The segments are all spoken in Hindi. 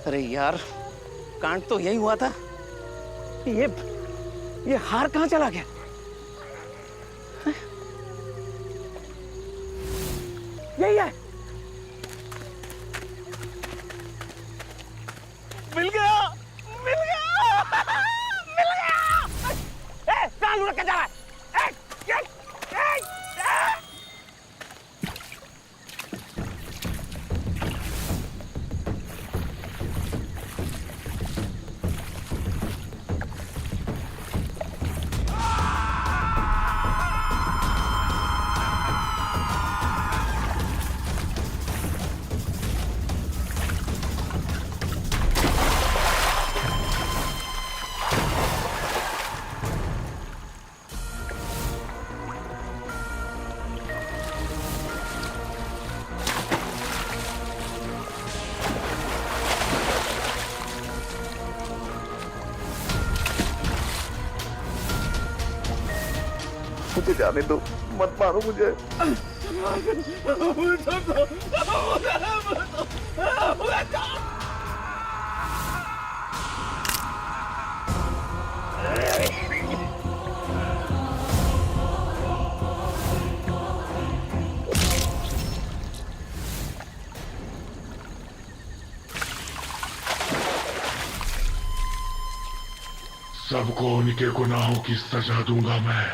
अरे यार, कांड तो यही हुआ था। ये हार कहाँ चला गया? यही है। मिल गया, मिल गया, मिल गया। कहाँ लुढ़क के जा रहा है? मुझे जाने दो, मत मारो मुझे। सबको उनके गुनाहों की सजा दूंगा मैं।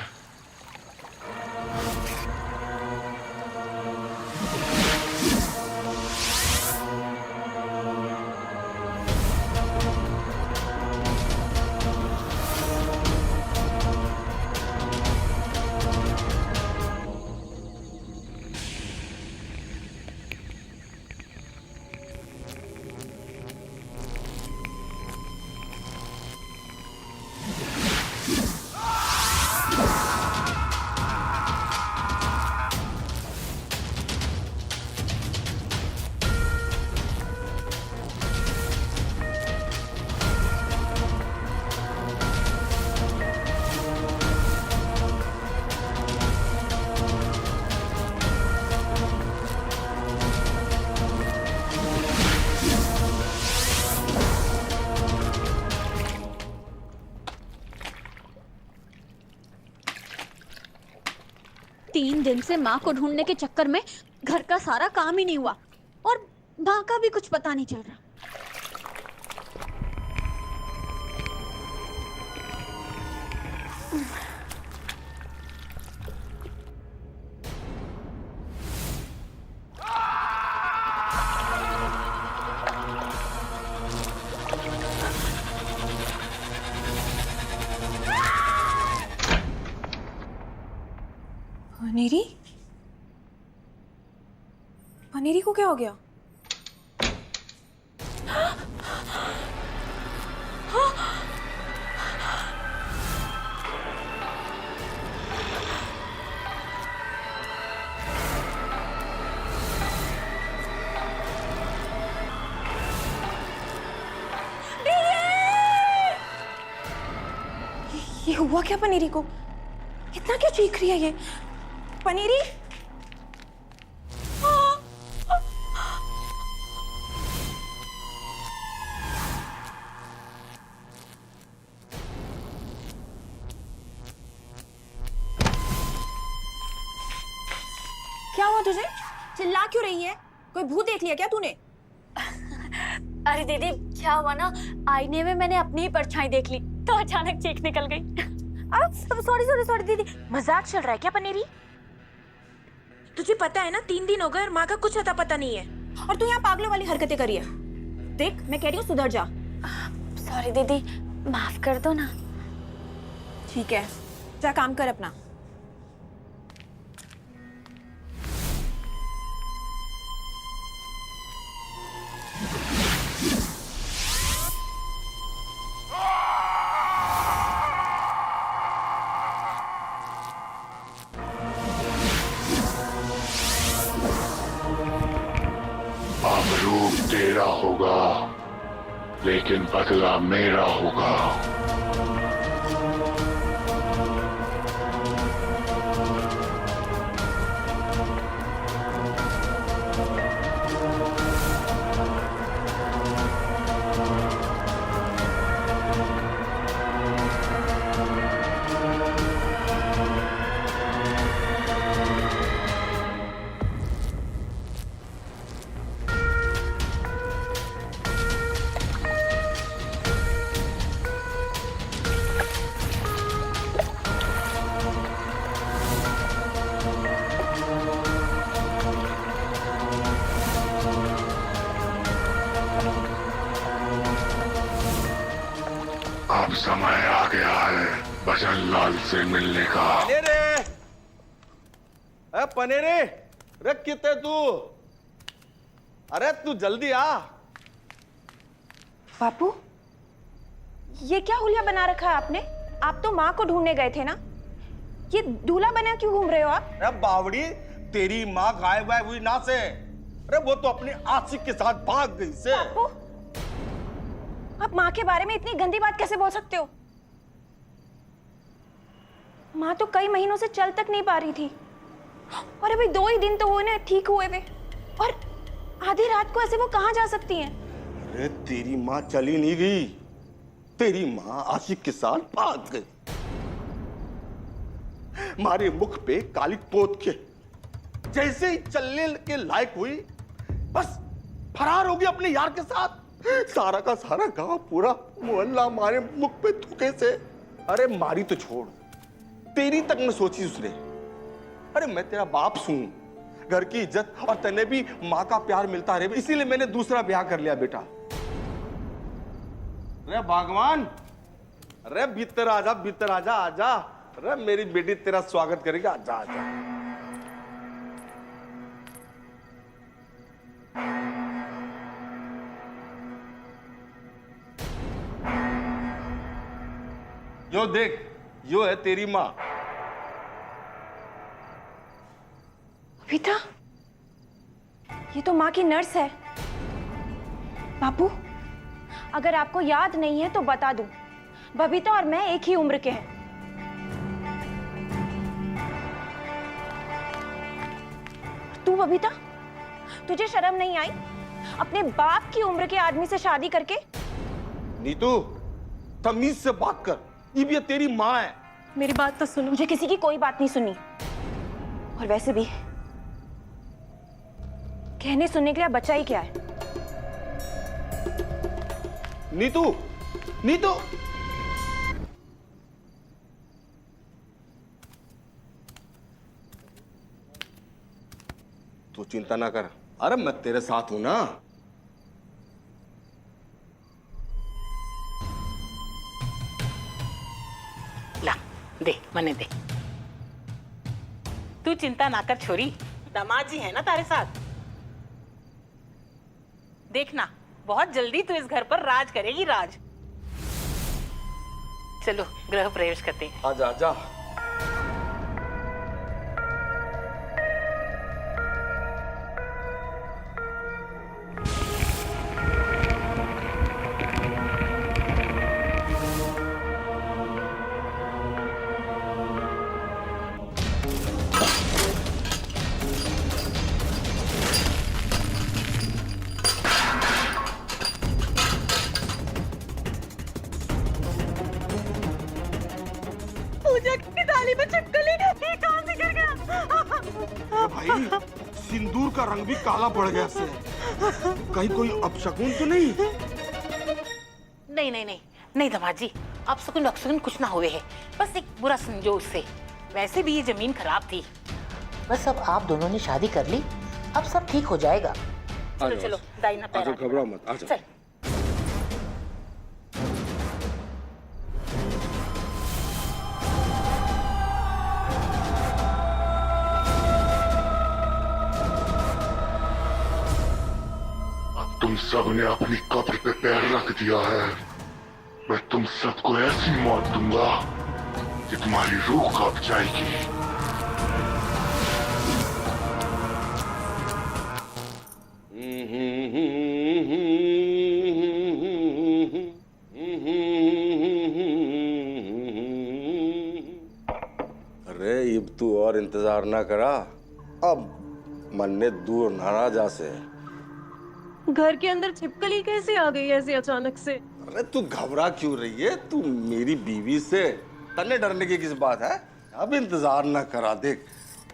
तीन दिन से माँ को ढूंढने के चक्कर में घर का सारा काम ही नहीं हुआ और माँ का भी कुछ पता नहीं चल रहा। पनीरी? पनीरी को क्या हो गया? ये हुआ क्या पनीरी को? इतना क्यों चीख रही है ये? पनीरी? क्या हुआ तुझे? चिल्ला क्यों रही है? कोई भूत देख लिया क्या तूने? अरे दीदी, क्या हुआ ना, आईने में मैंने अपनी ही परछाई देख ली तो अचानक चीख निकल गई। सॉरी सॉरी सॉरी दीदी, मजाक चल रहा है क्या पनीरी? तुझे पता है ना 3 दिन हो गए और माँ का कुछ अता पता नहीं है, और तू यहाँ पागलों वाली हरकतें करी है। देख मैं कह रही हूँ सुधर जा। सॉरी दीदी, माफ कर दो ना। ठीक है, जा काम कर अपना। अब रूप तेरा होगा, लेकिन बदला मेरा होगा। समय आ गया है भजन लाल से मिलने का। पनेरे रे कितने तू? अरे तू जल्दी आ। बापू, ये क्या हुलिया बना रखा है आपने? आप तो माँ को ढूंढने गए थे ना, ये दूल्हा बना क्यों घूम रहे हो आप? अरे बावड़ी, तेरी माँ गायब हुई ना से। अरे वो तो अपने आशिक के साथ भाग गई से। बापू, आप माँ के बारे में इतनी गंदी बात कैसे बोल सकते हो? माँ तो कई महीनों से चल तक नहीं पा रही थी, और अभी 2 ही दिन तो उन्हें ठीक हुए वे, और आधी रात को ऐसे वो कहाँ जा सकती हैं? अरे तेरी माँ चली नहीं गई, तेरी माँ आशिक के साथ भाग गई। मारे मुख पे काली पोत के जैसे ही चलने के लायक हुई, बस फरार हो गई अपने यार के साथ। सारा का सारा गांव, पूरा मोहल्ला मारे मुख पे थूके से। अरे मारी तो छोड़, तेरी तक न सोची उसने। अरे मैं तेरा बाप हूं, घर की इज्जत और तने भी माँ का प्यार मिलता रहे, इसीलिए मैंने दूसरा ब्याह कर लिया बेटा। अरे भगवान, अरे भीतर आजा, भीतर आजा, आजा। अरे मेरी बेटी तेरा स्वागत करेगी, आजा आजा। यो देख, यो है तेरी माँ। अभिता, ये तो माँ की नर्स है। बापू, अगर आपको याद नहीं है तो बता दूं, बबीता और मैं एक ही उम्र के हैं। तू बबीता, तुझे शर्म नहीं आई अपने बाप की उम्र के आदमी से शादी करके? नीतू, तमीज से बात कर, ये भी तेरी माँ है। मेरी बात तो सुनो। मुझे किसी की कोई बात नहीं सुननी, और वैसे भी कहने सुनने के लिए बचा ही क्या है? नीतू, नीतू, तू चिंता ना कर, अरे मैं तेरे साथ हूं ना। ला दे, मने दे। तू चिंता ना कर छोरी, दामाद जी है ना तारे साथ। देखना, बहुत जल्दी तू इस घर पर राज करेगी, राज। चलो गृह प्रवेश करते हैं। आजा आजा। भाई, सिंदूर का रंग भी काला पड़ गया से। कहीं कोई अपशकुन तो नहीं? नहीं नहीं नहीं नहीं दामाद जी, अब सुकून अक्सुन कुछ ना हुए है, बस एक बुरा संजोग से। वैसे भी ये जमीन खराब थी, बस अब आप दोनों ने शादी कर ली, अब सब ठीक हो जाएगा। चलो चलो, दाई ना पैर। घबराओ मत, आजा। चल। तुम सबने अपनी कब्र पे पैर रख दिया है। मैं तुम सबको ऐसी मौत दूंगा कि तुम्हारी रूह कांप जाएगी। अरे अब तू और इंतजार ना करा, अब मन ने दूर नाराजा से। घर के अंदर छिपकली कैसे आ गई ऐसे अचानक से? अरे तू घबरा क्यों रही है? तू मेरी बीवी से तन्ने डरने की किस बात है? अब इंतजार ना करा, देख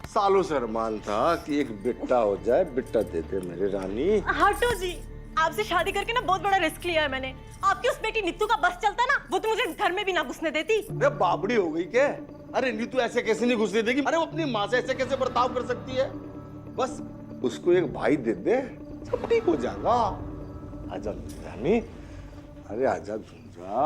सालों से अरमान था कि एक बेटा हो जाए, बेटा दे दे मेरी रानी। हटो जी, आपसे शादी करके ना बहुत बड़ा रिस्क लिया है मैंने। आपकी उस बेटी नीतू का बस चलता ना, वो तो मुझे घर में भी ना घुसने देती। अरे बाबड़ी हो गई क्या? अरे नीतू ऐसे कैसे नहीं घुसने देगी? अरे वो अपनी माँ से ऐसे कैसे बर्ताव कर सकती है? बस उसको एक भाई दे दे, सब ठीक हो जाएगा। आजा रानी, अरे आजा धुंधरा।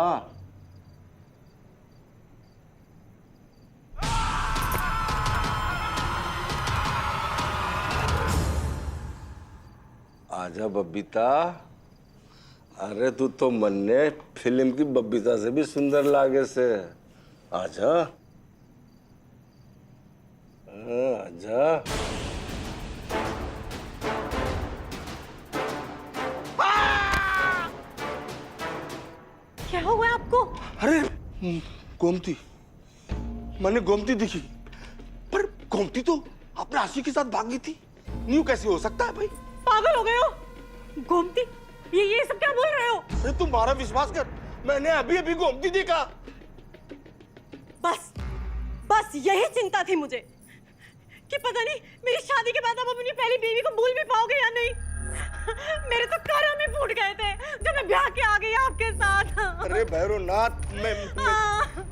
आजा बबीता। अरे तू तो मन्ने फिल्म की बबीता से भी सुंदर लागे से। आजा आजा। क्या हुआ आपको? अरे गोमती, मैंने गोमती दिखी, पर गोमती तो अपने आशिक के साथ भाग गई थी। न्यू कैसे हो सकता है भाई? पागल हो गए हो? गोमती, ये सब क्या बोल रहे हो? अरे तुम हमारा विश्वास कर, मैंने अभी अभी गोमती देखा। बस यही चिंता थी मुझे कि पता नहीं मेरी शादी के बाद आप अपनी पहली बीवी को भूल भी पाओगे या नहीं। मेरे तो कर्म ही फूट गए थे जब मैं ब्याह के आ गई आपके साथ। अरे भैरवनाथ,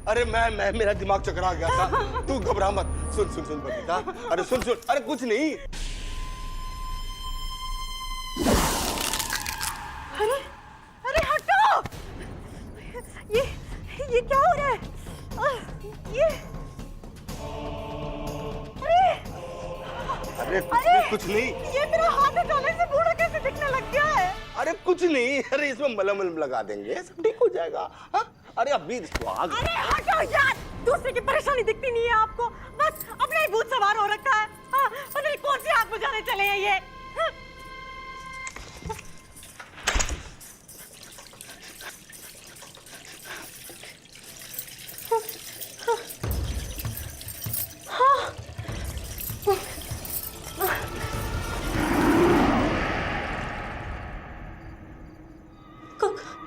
अरे मैं मेरा दिमाग चकरा गया था। तू घबरा मत। सुन बबीता, अरे सुन, अरे कुछ नहीं। अरे हटो! ये क्या हो रहा है? अरे कुछ नहीं। ये मेरा हाथ हटाने से बूढ़ा कैसे दिखने लग गया है? अरे कुछ नहीं, अरे इसमें मलम लगा देंगे, सब ठीक हो जाएगा। हाँ? अरे अभी सुहाग। अरे हटो यार! दूसरे की परेशानी दिखती नहीं है आपको, बस अपना ही भूत सवार हो रखा है। हाँ, पता नहीं कौन सी आग बुझाने चले हैं ये। हाँ।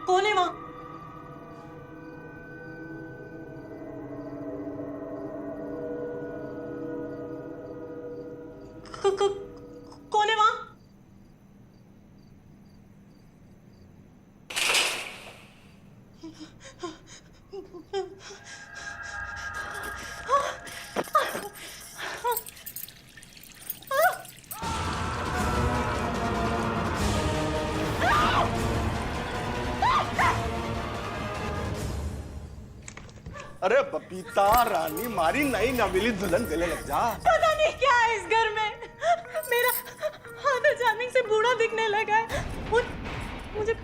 कौन है वहां? कौन है वहां? अरे बबीता रानी, मारी नई नवेली दुल्हन गले लग जा। पता नहीं क्या है इस घर में, मेरा हाथ अचानक से बूढ़ा दिखने लगा है। मुझे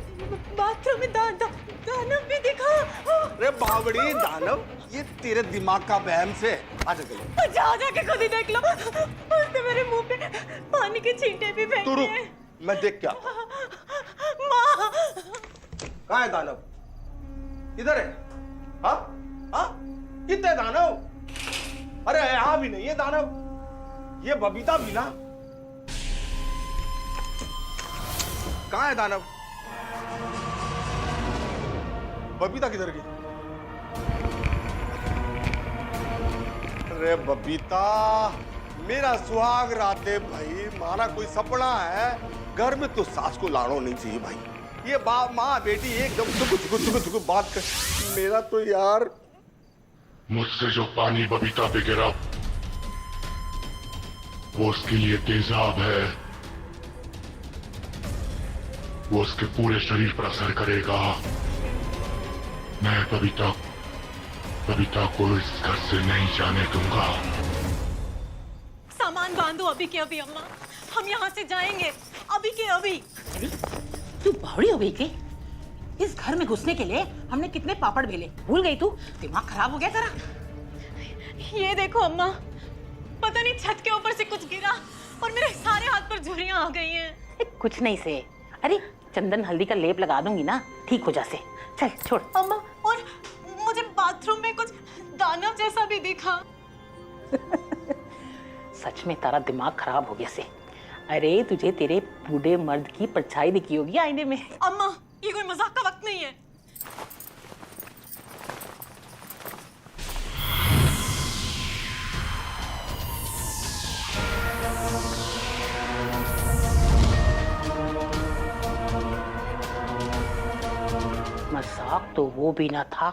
बाथरूम में दानव भी दिखा। अरे बावड़ी दानव, ये तेरे दिमाग का वहम से। आजा गले। जाके खुद ही देख लो, उसने मेरे मुंह पे पानी के छींटे भी फेंके। तू रुक, मैं देख क्या। माँ! कहाँ है दानव? इधर है। हाँ हाँ, कितने दानव? अरे यहाँ भी नहीं है दानव, ये बबीता भी ना। कहाँ है दानव? बबीता किधर गई? अरे बबीता, मेरा सुहाग राते भाई, माना कोई सपना है। घर में तो सास को लाड़ो नहीं चाहिए भाई। ये बाप माँ बेटी एकदम दुगु बात कर। मेरा तो यार, मुझसे जो पानी बबीता पे गिरा वो उसके लिए तेजाब है, वो उसके पूरे शरीर पर असर करेगा। मैं बबीता को इस घर से नहीं जाने दूंगा। सामान बांधो अभी के अभी अम्मा, हम यहाँ से जाएंगे अभी के अभी। तू बावड़ी हो गई थी? इस घर में घुसने के लिए हमने कितने पापड़ बेले, भूल गई तू? दिमाग खराब हो गया तेरा? ये देखो अम्मा, पता नहीं छत के ऊपर से कुछ गिरा और मेरे सारे हाथ पर झुर्रियां आ गई हैं। कुछ नहीं से, अरे चंदन हल्दी का लेप लगा दूंगी ना, ठीक हो जासे। चल छोड़। अम्मा, और मुझे बाथरूम में कुछ दानव जैसा भी दिखा। सच में तारा दिमाग खराब हो गया से। अरे तुझे तेरे बूढ़े मर्द की परछाई दिखी होगी आईने में। अम्मा, ये कोई मजाक का वक्त नहीं है। मजाक तो वो भी ना था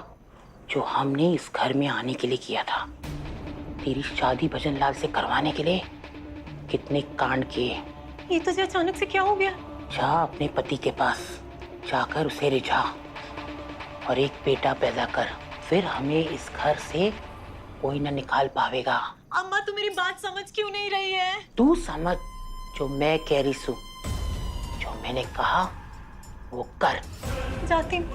जो हमने इस घर में आने के लिए किया था। तेरी शादी भजन लाल से करवाने के लिए कितने कांड किए। ये तुझे अचानक से क्या हो गया? जा अपने पति के पास जाकर उसे रिझा और एक बेटा पैदा कर, फिर हमें इस घर से कोई न निकाल पावेगा। अम्मा, तू मेरी बात समझ क्यों नहीं रही है? तू समझ जो मैं कह रही सू, जो मैंने कहा वो कर। जाती हूँ।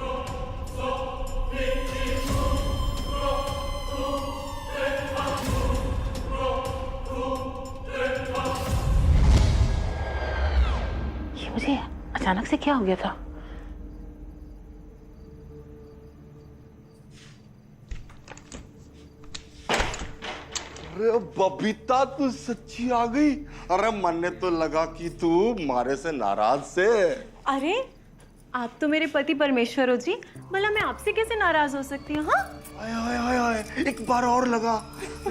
ये मुझे अचानक से क्या हो गया था? अरे बबीता, तू सच्ची आ गई। अरे मन ने तो लगा कि तू मारे से नाराज से। अरे आप तो मेरे पति परमेश्वर हो जी, भला मैं आपसे कैसे नाराज हो सकती हूँ? हाँ हाय हाय हाय हाय, एक बार और लगा।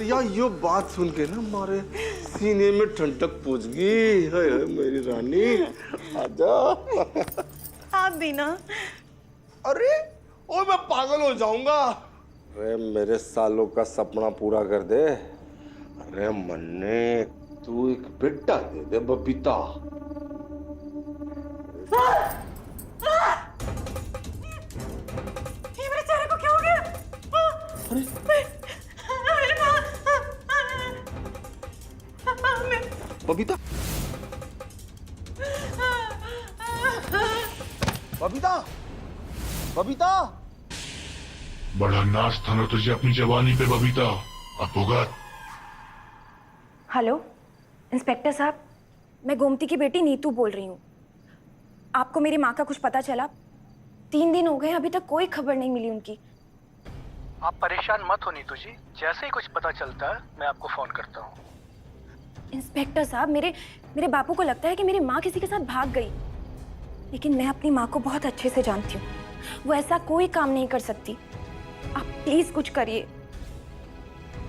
यार ये बात सुन के ना मारे सीने में ठंडक पहुंच गई। हाय हाय मेरी रानी, आजा। आप भी ना। अरे ओ मैं पागल हो जाऊंगा। अरे मेरे सालों का सपना पूरा कर दे। अरे मन्ने, तू एक बेटा दे दे बबीता। ये मेरे चेहरे को क्या हो गया? मेरे माँ। बबीता, बबीता, बबीता। बड़ा नाज था ना तुझे अपनी जवानी पे बबीता। अब भुगत। हेलो इंस्पेक्टर साहब, मैं गोमती की बेटी नीतू बोल रही हूँ। आपको मेरी माँ का कुछ पता चला? 3 दिन हो गए, अभी तक कोई खबर नहीं मिली उनकी। आप परेशान मत हो नीतू जी, जैसे ही कुछ पता चलता है मैं आपको फोन करता हूँ। इंस्पेक्टर साहब, मेरे बापू को लगता है कि मेरी माँ किसी के साथ भाग गई, लेकिन मैं अपनी माँ को बहुत अच्छे से जानती हूँ। वो ऐसा कोई काम नहीं कर सकती। आप प्लीज कुछ करिए।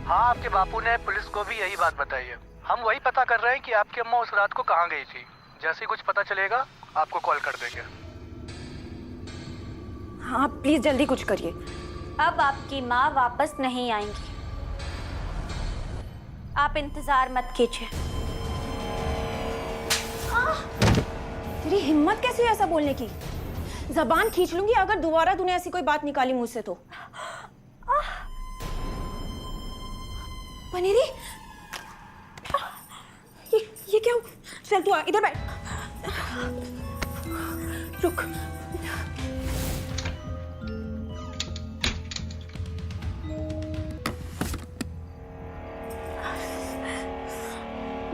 हाँ, आपके बापू ने पुलिस को भी यही बात बताई है। हम वही पता कर रहे हैं कि आपकी अम्मा उस रात को कहाँ गई थी। जैसे ही कुछ पता चलेगा आपको कॉल कर देंगे। हाँ प्लीज जल्दी कुछ करिए। अब आपकी माँ वापस नहीं आएंगी, आप इंतजार मत कीजिए। तेरी हिम्मत कैसी है ऐसा बोलने की? जबान खींच लूंगी अगर दोबारा तूने ऐसी कोई बात निकाली मुझसे तो। पनीरी, ये क्या? चल तू आ, इधर बैठ। रुक।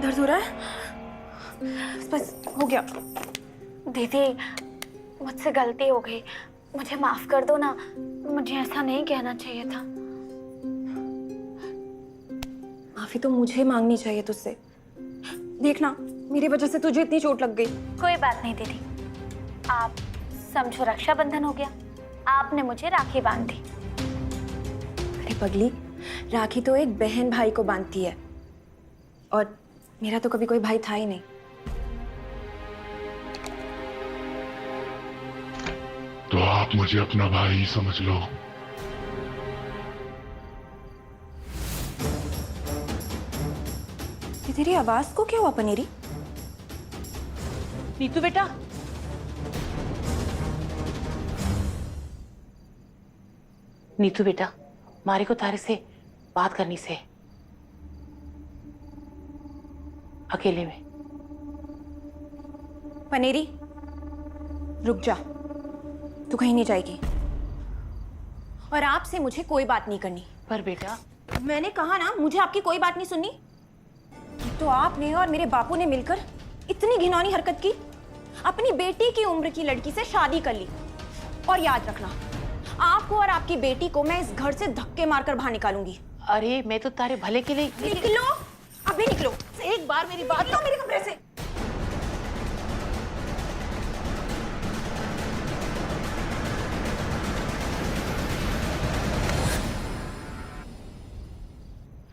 दर्द हो रहा है? बस हो गया। दीदी, मुझसे गलती हो गई, मुझे माफ कर दो ना। मुझे ऐसा नहीं कहना चाहिए था। माफी तो मुझे मांगनी चाहिए तुझसे। देखना, मेरी वजह से तुझे इतनी चोट लग गई। कोई बात नहीं दीदी, आप समझो रक्षाबंधन हो गया, आपने मुझे राखी बांध दी। अरे पगली, राखी तो एक बहन भाई को बांधती है, और मेरा तो कभी कोई भाई था ही नहीं। तो आप मुझे अपना भाई ही समझ लो। ये तेरी आवाज को क्या हुआ पनीरी? नीतू बेटा, नीतू बेटा, मारे को तारे से बात करनी से अकेले में। पनीरी रुक जा, तू कहीं नहीं जाएगी, और आपसे मुझे कोई बात नहीं करनी। पर बेटा, मैंने कहा ना, मुझे आपकी कोई बात नहीं सुननी। तो आपने और मेरे बापू ने मिलकर इतनी घिनौनी हरकत की, अपनी बेटी की उम्र की लड़की से शादी कर ली। और याद रखना, आपको और आपकी बेटी को मैं इस घर से धक्के मारकर बाहर निकालूंगी। अरे मैं तो तारे भले के लिए। निकलो, अभी निकलो। एक बार मेरी बात लो मेरे कमरे से।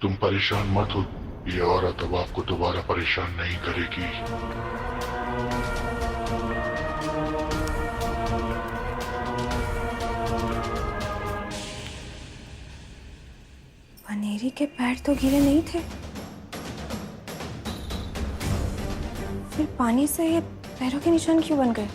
तुम परेशान मत हो, ये औरत अब आपको दोबारा परेशान नहीं करेगी। पनीरी के पैर तो गीले नहीं थे, फिर पानी से ये पैरों के निशान क्यों बन गए?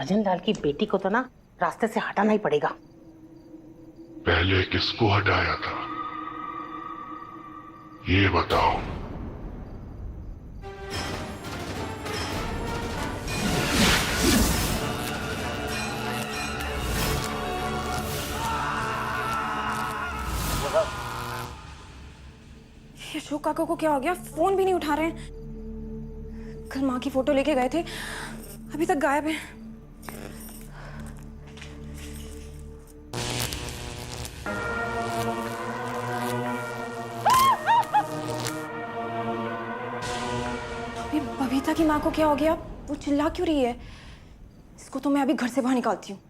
भजन लाल की बेटी को तो ना रास्ते से हटाना ही पड़ेगा। पहले किसको हटाया था ये बताओ। ये अशोक काका को क्या हो गया? फोन भी नहीं उठा रहे हैं। कल माँ की फोटो लेके गए थे, अभी तक गायब है। अभी बबीता की माँ को क्या हो गया? वो चिल्ला क्यों रही है? इसको तो मैं अभी घर से बाहर निकालती हूँ।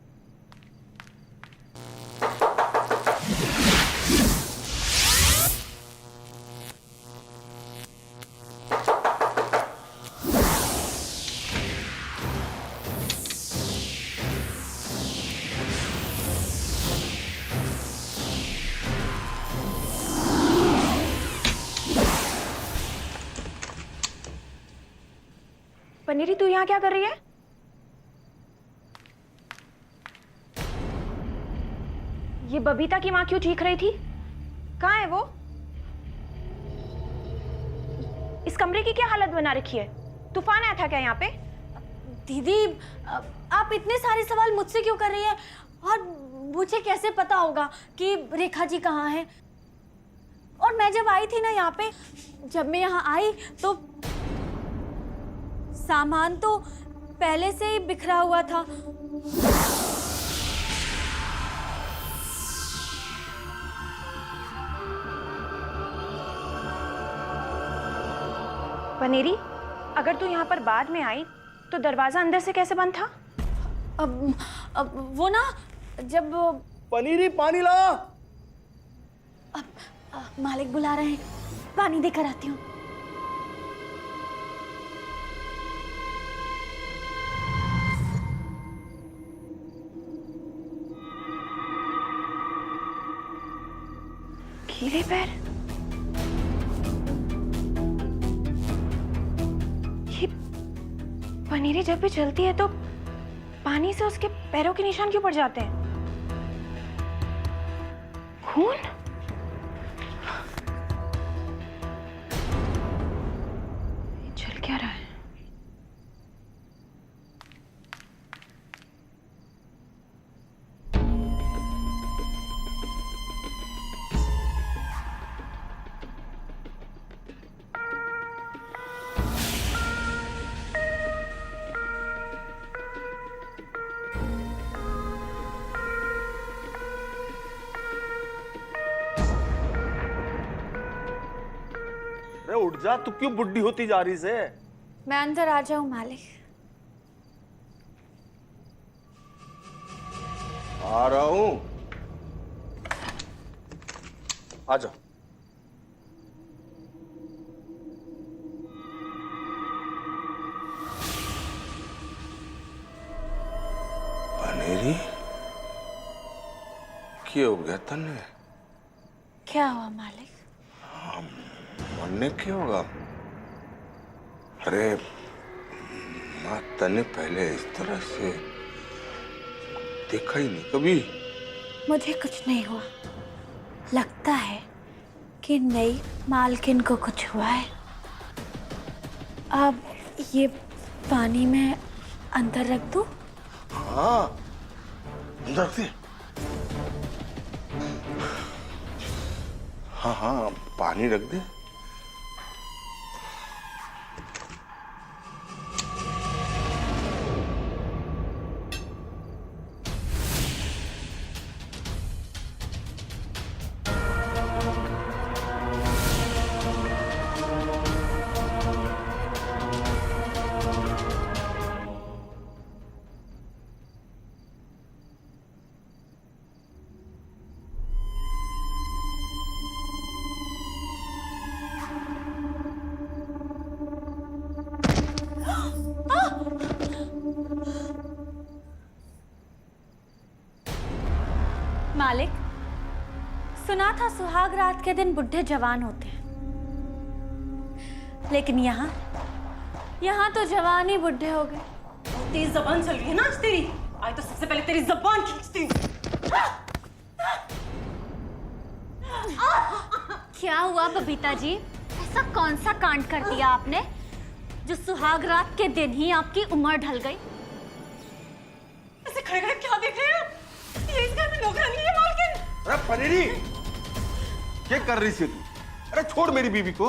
पनीरी, तू यहाँ क्या कर रही है? ये बबीता की माँ क्यों चीख रही थी? कहाँ है वो? इस कमरे की क्या हालत बना रखी है? तूफान आया था क्या यहाँ पे? दीदी आप इतने सारे सवाल मुझसे क्यों कर रही है? और मुझे कैसे पता होगा कि रेखा जी कहाँ है? और मैं जब आई थी ना यहाँ पे, जब मैं यहाँ आई तो सामान तो पहले से ही बिखरा हुआ था। पनीरी, अगर तू यहाँ पर बाद में आई तो दरवाजा अंदर से कैसे बंद था? अब वो ना, जब पनीरी पानी ला। मालिक बुला रहे हैं, पानी देकर आती हूँ। गीले पैर? ये पनीरी जब भी चलती है तो पानी से उसके पैरों के निशान क्यों पड़ जाते हैं? खून? चल क्या रहा है? अरे उठ जा, तू क्यों बुढ़ी होती जा रही से? मैं अंदर आ जाऊं मालिक? आ रहा हूं। आ जाओ। पनीरी, क्या हो गया तन्ने? क्या हुआ मालिक? मरने क्या होगा? अरे माँ, तने पहले इस तरह से देखा ही नहीं कभी। मुझे कुछ नहीं हुआ। लगता है कि नई मालकिन को कुछ हुआ है। अब ये पानी में अंदर रख दूं? हाँ, अंदर से। हाँ हाँ, पानी रख दे। मालिक, सुना था सुहाग रात के दिन बुढ़े जवान होते हैं, लेकिन यहाँ तो जवान ही बुढ़े हो गए। तेज जबान चल रही है ना आज तेरी। आज तो सबसे पहले तेरी जबान खींचती हूँ। क्या हुआ बबीता जी? ऐसा कौन सा कांड कर दिया आपने जो सुहाग रात के दिन ही आपकी उम्र ढल गई? ऐसे खड़े खड़े क्या देख रहे हैं? ये इस घर में नौकरानी है मालकिन। अरे पनीरी, क्या कर रही थी तू? अरे छोड़ मेरी बीवी को।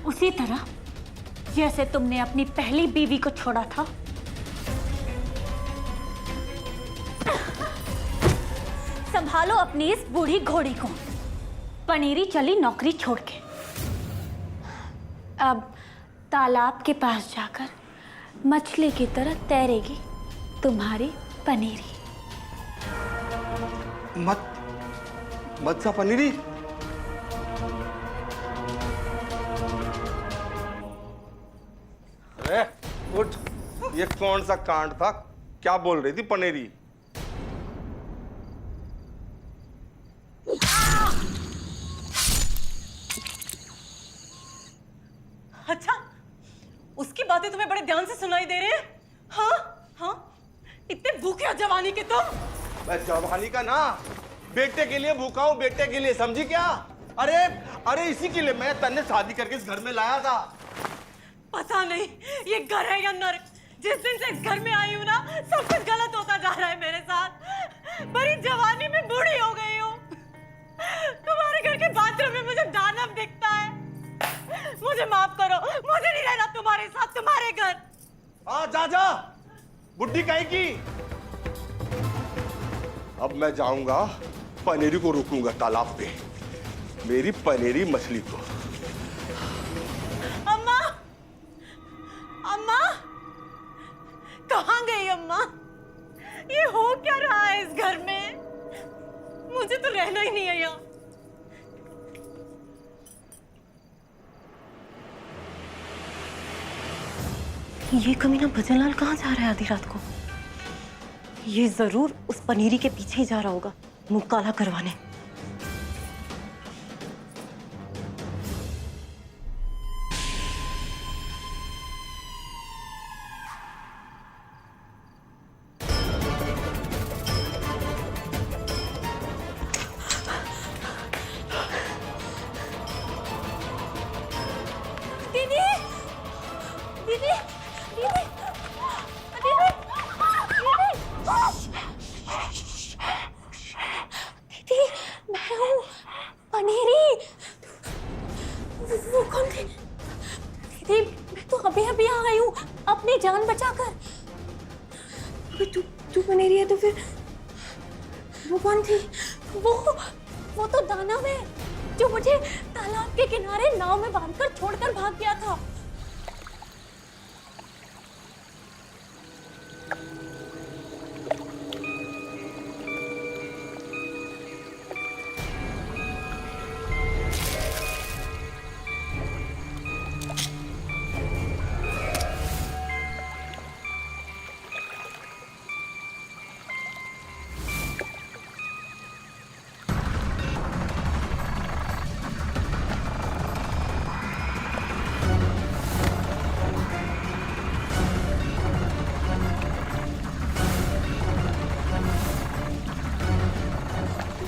उसी तरह जैसे तुमने अपनी पहली बीवी को छोड़ा था। संभालो अपनी इस बूढ़ी घोड़ी को। पनीरी चली नौकरी छोड़ के। अब तालाब के पास जाकर मछली की तरह तैरेगी तुम्हारी पनीरी। मत जा पनीरी। अरे उठ, ये कौन सा कांड था? क्या बोल रही थी पनीरी? अच्छा, उसकी बातें तुम्हें बड़े ध्यान से सुनाई दे रहे हैं? हाँ हाँ, इतने भूखे हो जवानी के तुम। मैं जवानी का ना, बेटे के लिए भूखा हूँ, बेटे के लिए, समझी क्या? अरे अरे इसी के लिए मैं तन्ने शादी करके इस घर में लाया था। पता नहीं ये घर है या नर्क। जिस दिन से इस घर में आई हूँ ना, सब कुछ गलत होता जा रहा है मेरे साथ। बड़ी जवानी में बूढ़ी हो गई हूँ। तुम्हारे घर के बाथरूम में मुझे दानव दिखता है। मुझे माफ करो, मुझे नहीं रहना तुम्हारे साथ, तुम्हारे घर। हाँ जा जा, बुड्ढी कहेगी। अब मैं जाऊंगा, पनीरी को रोकूंगा तालाब पे, मेरी पनीरी मछली को। अम्मा, अम्मा, कहाँ गई अम्मा? ये हो क्या रहा है इस घर में? मुझे तो रहना ही नहीं है यहाँ। ये कमीना भजनलाल कहाँ जा रहा है आधी रात को? ये जरूर उस पनीरी के पीछे ही जा रहा होगा, मुंह काला करवाने। दीदी, दीदी, दीदी, दीदी, दीदी, मैं हूँ पनीरी। वो कौन थी? दीदी, मैं तो अभी अभी आ गई हूँ अपनी जान बचाकर। अबे तू पनीरी है तो फिर वो कौन थी? वो तो दानव है जो मुझे तालाब के किनारे नाव में बांधकर छोड़कर भाग गया था।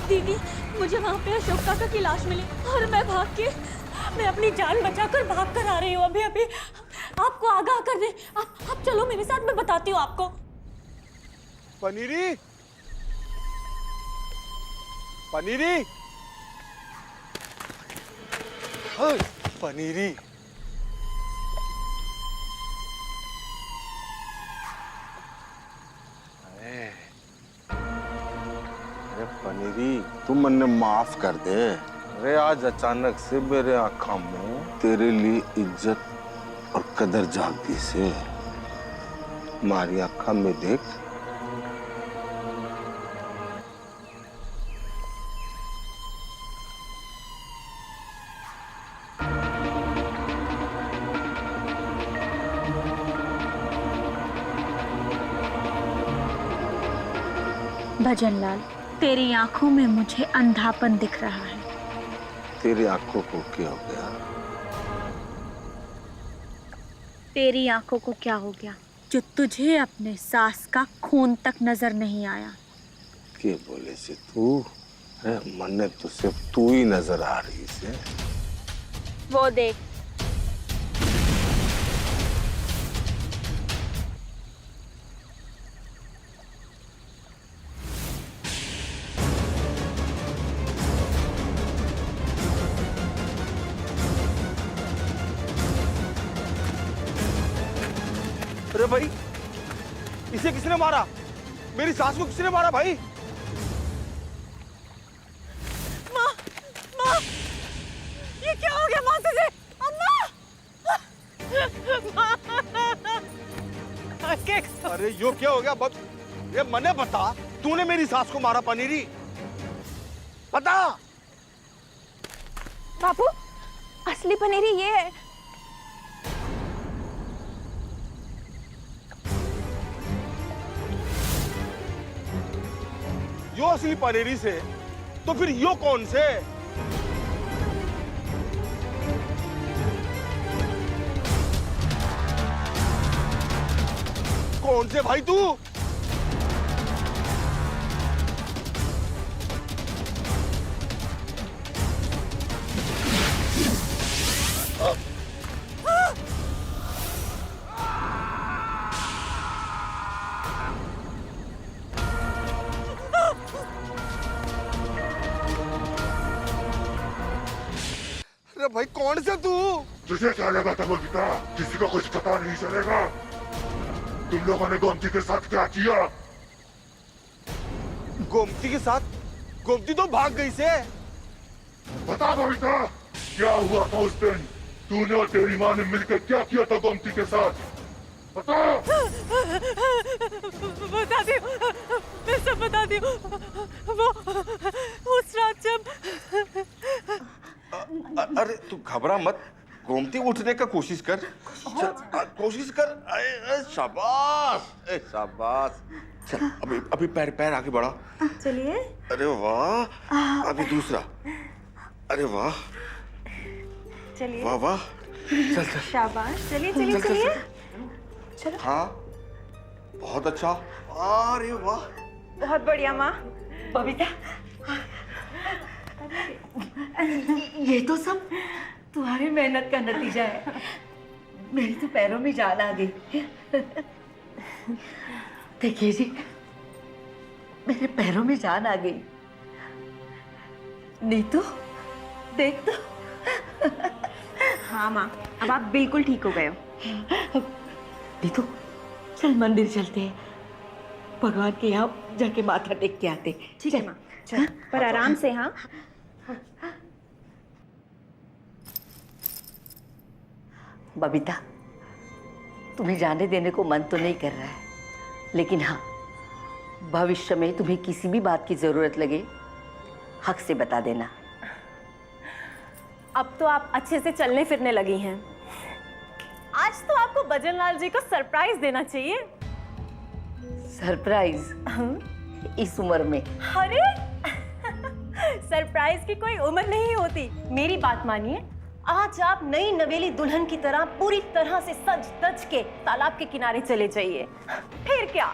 दीदी, मुझे वहाँ पे अशोक काका की लाश मिली और मैं अपनी जान बचाकर भाग कर आ रही हूँ। अभी अभी आपको आगाह कर दे। आप चलो मेरे साथ, मैं बताती हूँ आपको। पनीरी, पनीरी, हाँ, पनीरी। अरे पनीरी, तू मन्ने माफ कर दे। अरे आज अचानक से मेरे आँखों में तेरे लिए इज्जत और कदर जागती से। मारी आँखों में देख, भजनलाल, तेरी आंखों में मुझे अंधापन दिख रहा है। तेरी आंखों को क्या हो गया? तेरी आंखों को क्या हो गया? जो तुझे अपने सास का खून तक नजर नहीं आया। के बोले से तू? अरे मन्ने तो सिर्फ तू ही नजर आ रही से। वो देख, अरे भाई, इसे किसने मारा? मेरी सास को किसने मारा भाई? माँ, माँ, ये क्या हो गया माँ तुझे? अम्मा! अरे यो क्या हो गया? ये मने बता, तूने मेरी सास को मारा पनीरी? बता। बापू, असली पनेरी ये है। यो असली पनेरी से, तो फिर यो कौन से? कौन से भाई तू? अरे भाई कौन से तू? तुझे क्या लगा था बबीता? किसी को कुछ पता नहीं चलेगा। तुम लोगों ने गोमती के साथ क्या किया? गोमती के साथ? गोमती तो भाग गई से। बता बबीता, क्या हुआ था उस दिन? तूने और तेरी माँ ने मिलकर क्या किया था गोमती के साथ? बता। बताती हूँ, मैं सब बताती हूँ। वो उस रात जब अरे तू घबरा मत, गोमती उठने का कोशिश कर। कोशिश कर। शाबाश, शाबाश। चल अभी पैर पैर आगे बढ़ा। चलिए। अरे वाह, अभी दूसरा। अरे वाह, चलिए। वाह वाह। चल चल। शाबाश, चलिए चलिए चलिए। चलो। हाँ, बहुत अच्छा। अरे वाह, बहुत बढ़िया माँ। बबीता, ये तो सब तुम्हारी मेहनत का नतीजा है। मेरी तो पैरों में जान आ गई। देखिए जी, मेरे पैरों में जान आ गई। नीतू, देख तो। हाँ माँ, अब आप बिल्कुल ठीक हो गए हो। नीतू, चल मंदिर चलते हैं, भगवान के यहाँ जाके माथा टेक के आते। ठीक है माँ, चल, पर आराम से। हाँ, बबीता, तुम्हें जाने देने को मन तो नहीं कर रहा है, लेकिन हाँ, भविष्य में तुम्हें किसी भी बात की जरूरत लगे, हक से बता देना। अब तो आप अच्छे से चलने फिरने लगी हैं। आज तो आपको भजनलाल जी को सरप्राइज देना चाहिए। सरप्राइज? इस उम्र में? अरे सरप्राइज की कोई उम्र नहीं होती। मेरी बात मानिए, आज आप नई नवेली दुल्हन की तरह पूरी तरह से सज धज के तालाब के किनारे चले जाइए। फिर क्या,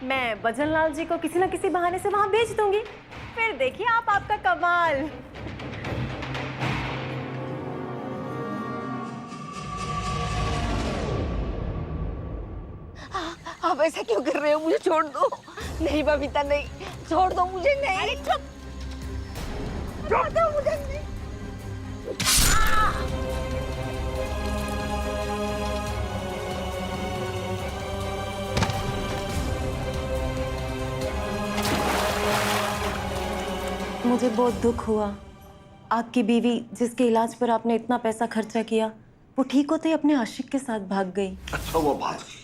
मैं भजनलाल जी को किसी न किसी बहाने से वहां भेज दूंगी। फिर देखिए आप आपका कमाल। आप ऐसा क्यों कर रहे हो? मुझे छोड़ दो। नहीं बबीता, नहीं, छोड़ दो मुझे। नहीं, अरे चुप, छोड़ दो मुझे। नहीं। मुझे बहुत दुख हुआ। आपकी बीवी, जिसके इलाज पर आपने इतना पैसा खर्चा किया, वो ठीक होते ही अपने आशिक के साथ भाग गई। अच्छा वो भाग गई।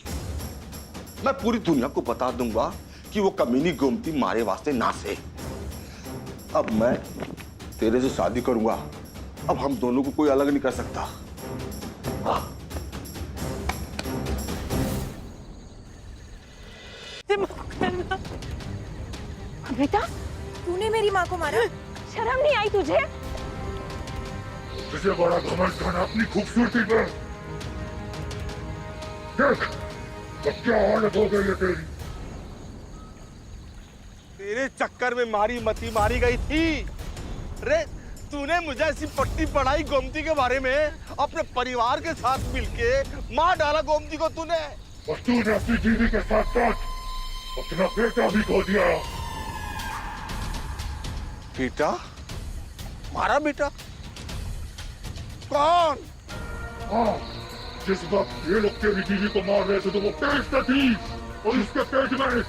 मैं पूरी दुनिया को बता दूंगा कि वो कमीनी गोमती मारे वास्ते ना से। अब मैं तेरे से शादी करूंगा, अब हम दोनों को कोई अलग नहीं कर सकता। बेटा, तूने मेरी माँ को मारा? शर्म नहीं आई तुझे? तुझे बड़ा घमंड था ना अपनी खूबसूरती पर। देख, तो क्या हालत हो गई है तेरी? तेरे चक्कर में मारी मती मारी गई थी। रे तूने मुझे ऐसी पट्टी पढ़ाई गोमती के बारे में, अपने परिवार के साथ मिलके मार डाला गोमती को तूने। और तूने अपनी बीवी के साथ साथ अपना बेटा भी खो दिया। बेटा? हमारा बेटा? कौन? हाँ, जिस वक्त ये लोग तेरी बीवी को मार रहे थे तो वो पेट पे थी, और उसके पेट में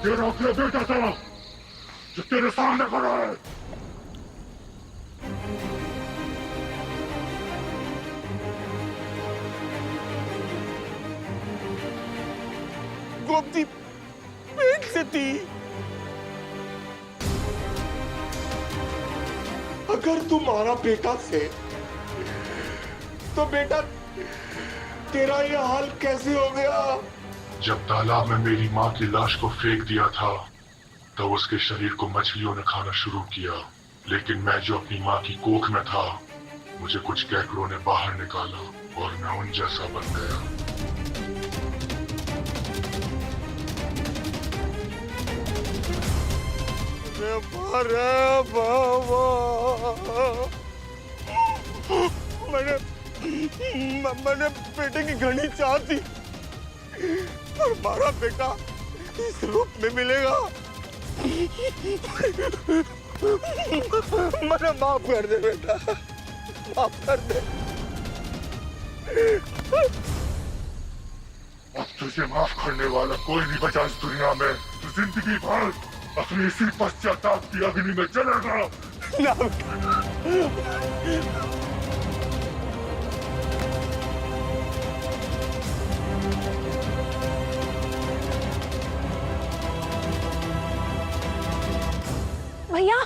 तेरा अपना बेटा था जो तेरे सामने खड़ा है। गोमती पेट से थी। अगर तुम्हारा बेटा से, तो बेटा तेरा ये हाल कैसे हो गया? जब तालाब में मेरी माँ की लाश को फेंक दिया था तब उसके शरीर को मछलियों ने खाना शुरू किया, लेकिन मैं जो अपनी माँ की कोख में था, मुझे कुछ कैकड़ों ने बाहर निकाला और मैं उन जैसा बन गया। मैंने बेटे की घनी चाह थी, और हमारा बेटा इस रूप में मिलेगा। मुझे माफ कर दे बेटा, माफ कर दे। अब तुझे माफ करने वाला कोई नहीं बचा इस दुनिया में। तू जिंदगी भर अपनी इसी पश्चाताप की अग्नि में जलेगा। ना बेटा। भैया,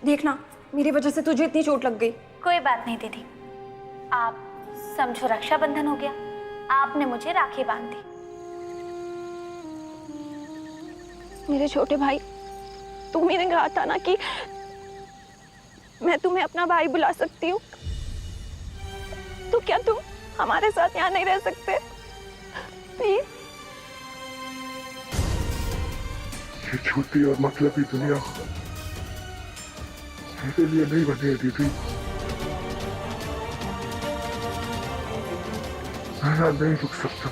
देखना मेरी वजह से तुझे इतनी चोट लग गई। कोई बात नहीं दीदी, आप समझो रक्षाबंधन हो गया, आपने मुझे राखी बांध दी। मेरे छोटे भाई, तुमने कहा था ना कि मैं तुम्हें अपना भाई बुला सकती हूँ, तो क्या तुम हमारे साथ यहाँ नहीं रह सकते? प्लीज। ये छोटी और मतलबी दुनिया मेरे लिए नहीं बनी है दीदी। मैं नहीं रुक सकता।